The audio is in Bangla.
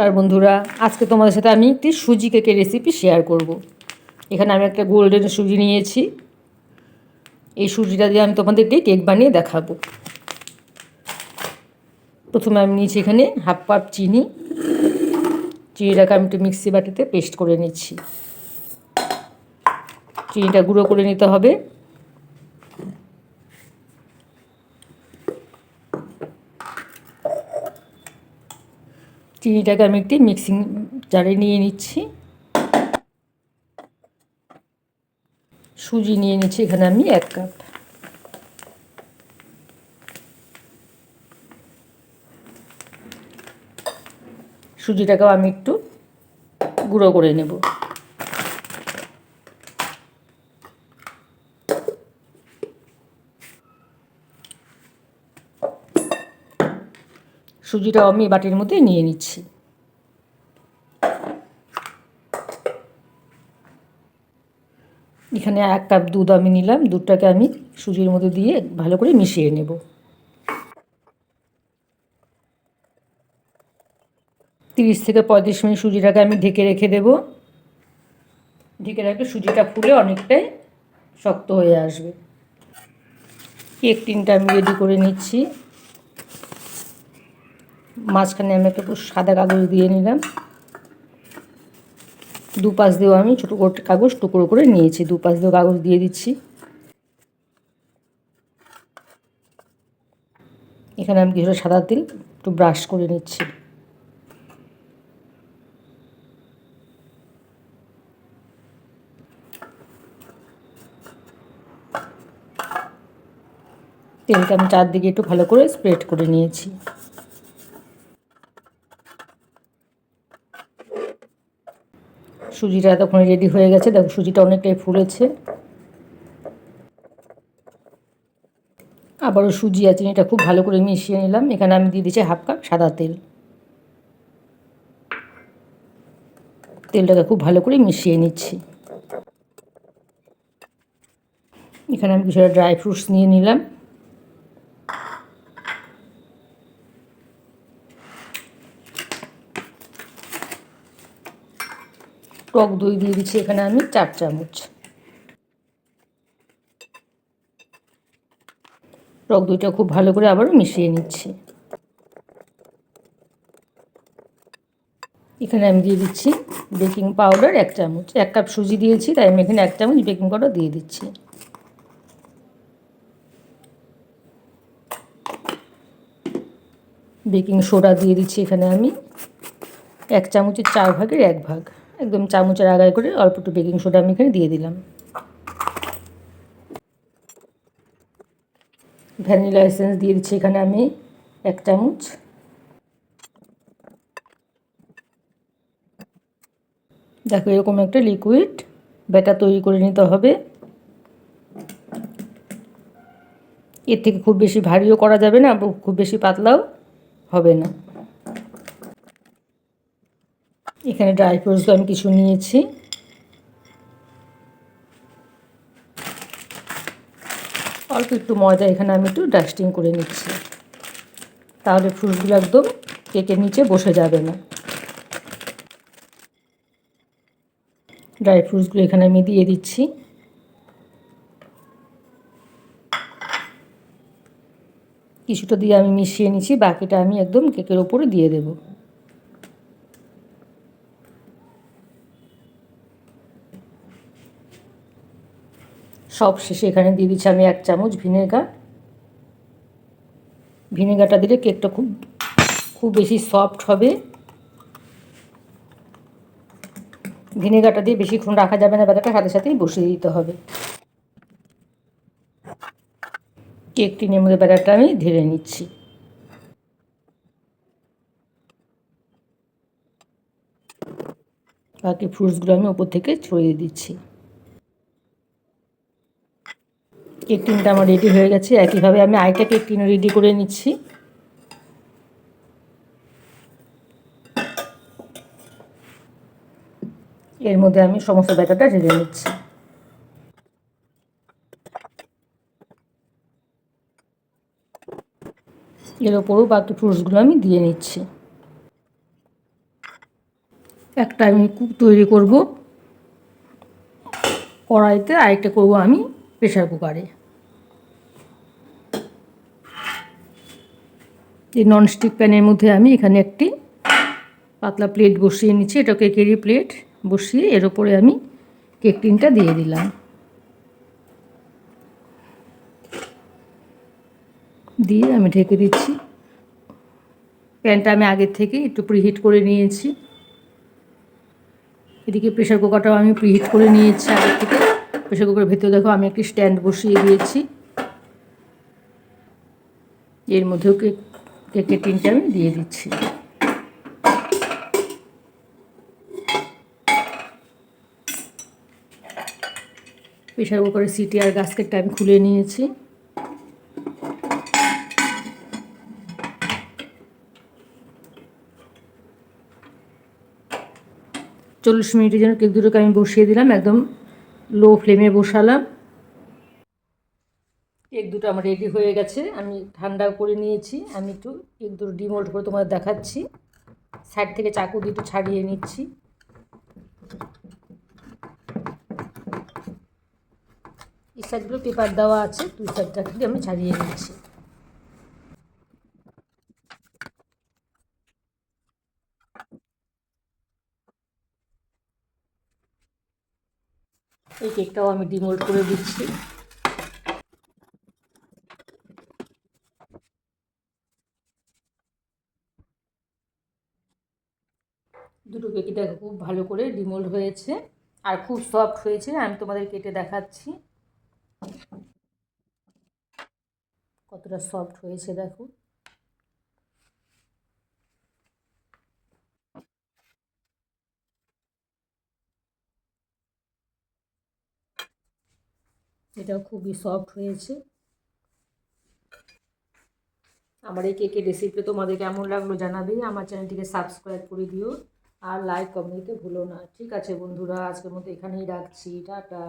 নমস্কার বন্ধুরা, আজকে তোমাদের সাথে আমি একটি সুজি কেকের রেসিপি শেয়ার করব। এখানে আমি একটা গোল্ডেন সুজি নিয়েছি। এই সুজিটা দিয়ে আমি তোমাদেরকে কেক বানিয়ে দেখাবো। প্রথমে আমি নিয়েছি এখানে হাফ কাপ চিনি। চিনিটাকে আমি একটু মিক্সি বাটিতে পেস্ট করে নিচ্ছি। চিনিটা গুঁড়ো করে নিতে হবে। চিনিটাকে আমি একটি মিক্সিং জারে নিয়ে নিচ্ছি। সুজি নিয়ে নিচ্ছি এখানে আমি 1 কাপ। সুজিটাকেও আমি একটু গুঁড়ো করে নেব। সুজিটাও আমি বাটির মধ্যে নিয়ে নিচ্ছি। এখানে 1 কাপ দুধ আমি নিলাম। দুধটাকে আমি সুজির মধ্যে দিয়ে ভালো করে মিশিয়ে নেব। 30 থেকে 35 মিনিট সুজিটাকে আমি ঢেকে রেখে দেব। ঢেকে রাখলে সুজিটা ফুলে অনেকটাই শক্ত হয়ে আসবে। কেক টিনটা আমি রেডি করে নিচ্ছি। মাঝখানে আমি একটা সাদা কাগজ দিয়ে নিলাম। দুপাশ দিয়েও আমি ছোটো করে কাগজ টুকরো করে নিয়েছি। দুপাশ দিয়েও কাগজ দিয়ে দিচ্ছি। এখানে আমি কিছুটা সাদা তেল একটু ব্রাশ করে নিচ্ছি। তেলটা আমি চারদিকে একটু ভালো করে স্প্রেড করে নিয়েছি। সুজিটা এতক্ষণে রেডি হয়ে গেছে। দেখো সুজিটা অনেকটাই ফুলেছে। আবারও সুজি আর চিনিটা খুব ভালো করে মিশিয়ে নিলাম। এখানে আমি দিয়ে দিচ্ছি হাফ কাপ সাদা তেল। তেলটাকে খুব ভালো করে মিশিয়ে নিচ্ছি। এখানে আমি কিছুটা ড্রাই ফ্রুটস নিয়ে নিলাম। টক দই দিয়ে দিচ্ছি এখানে আমি 4 চামচ। টক দইটা খুব ভালো করে আবারও মিশিয়ে নিচ্ছি। এখানে আমি দিয়ে দিচ্ছি বেকিং পাউডার 1 চামচ। 1 কাপ সুজি দিয়েছি, তাই আমি এখানে 1 চামচ বেকিং পাউডার দিয়ে দিচ্ছি। বেকিং সোডা দিয়ে দিচ্ছি এখানে আমি 1 চামচের 4 ভাগের 1 ভাগ। একদম চামচের আগায় করে অল্প একটু বেকিং সোডা আমি এখানে দিয়ে দিলাম। ভ্যানিলা এসেন্স দিয়ে দিচ্ছি এখানে আমি 1 চামচ। দেখো এরকম একটা লিকুইড ব্যাটার তৈরি করে নিতে হবে। এর থেকে খুব বেশি ভারীও করা যাবে না, খুব বেশি পাতলাও হবে না। এখানে ড্রাই ফ্রুটস আমি কিছু নিয়েছি। অল্প একটু ময়দা এখানে আমি একটু ডাস্টিং করে নিচ্ছি, তাহলে ফ্রুটসগুলো একদম কেকের নিচে বসে যাবে না। ড্রাই ফ্রুটসগুলো এখানে আমি দিয়ে দিচ্ছি। কিছুটা দিয়ে আমি মিশিয়ে নিচ্ছি, বাকিটা আমি একদম কেকের ওপরে দিয়ে দেব। সব শেষে এখানে দিয়ে দিচ্ছি আমি 1 চামচ ভিনেগার। ভিনেগারটা দিলে কেকটা খুব বেশি সফট হবে। ভিনেগারটা দিয়ে বেশিক্ষণ রাখা যাবে না, ব্যাটারটা সাথে সাথেই বসিয়ে দিতে হবে। কেক টিনের মধ্যে ব্যাটারটা আমি ঢেলে নিচ্ছি। বাকি ফ্রুটসগুলো আমি ওপর থেকে ছড়িয়ে দিচ্ছি। কেক টিনটা আমার রেডি হয়ে গেছে। একইভাবে আমি আরেকটা কেক টিনও রেডি করে নিচ্ছি। এর মধ্যে আমি সমস্ত ব্যাটারটা ঢেলে নিচ্ছি। এর ওপরও বাকি ফ্রুটসগুলো আমি দিয়ে নিচ্ছি। একটা আমি তৈরি করব কড়াইতে, আরেকটা করব আমি প্রেশার কুকারে। এই ননস্টিক প্যানের মধ্যে আমি এখানে একটি পাতলা প্লেট বসিয়ে নিচ্ছি, এটা কেকেরই প্লেট বসিয়ে এর ওপরে আমি কেক টিনটা দিয়ে দিলাম, দিয়ে আমি ঢেকে দিচ্ছি। প্যানটা আমি আগের থেকে একটু প্রিহিট করে নিয়েছি। এদিকে প্রেশার কুকারটাও আমি প্রিহিট করে নিয়েছি আগের থেকে। প্রেশার কুকারের ভেতরে দেখো আমি একটি স্ট্যান্ড বসিয়ে দিয়েছি, এর মধ্যেও কেকের টিনটা আমি দিয়ে দিচ্ছি। প্রেশার কুকারের সিটি আর গাস্কেটটা আমি খুলে নিয়েছি। চল্লিশ মিনিটের জন্য কেক দুটোকে আমি বসিয়ে দিলাম, একদম লো ফ্লেমে বসালাম। কেক দুটো আমার রেডি হয়ে গেছে, আমি ঠান্ডা করে নিয়েছি। আমি একটু কেক দুটো ডিমোল্ড করে তোমাদের দেখাচ্ছি। সাইড থেকে চাকু দিয়ে একটু ছাড়িয়ে নিচ্ছি। এই সাইডগুলো পেপার দেওয়া আছে, দুই সাইডটা থেকে আমি ছাড়িয়ে নিচ্ছি। এই কেকটাও আমি ডিমোল্ড করে দিচ্ছি। দুটো কেকই দেখো খুব ভালো করে ডিমোল্ড হয়েছে আর খুব সফট হয়েছে। আমি তোমাদের কেটে দেখাচ্ছি কতটা সফট হয়েছে, দেখো। এটাও খুবই সফট হয়েছে। আমার এই কেকের রেসিপিটা তোমাদের কেমন লাগলো জানাবে। আমার চ্যানেলটিকে সাবস্ক্রাইব করে দিও আর লাইক কমেন্ট দিতে ভুলো না। ঠিক আছে বন্ধুরা, আজকের মতো এখানেই রাখছি, টাটা।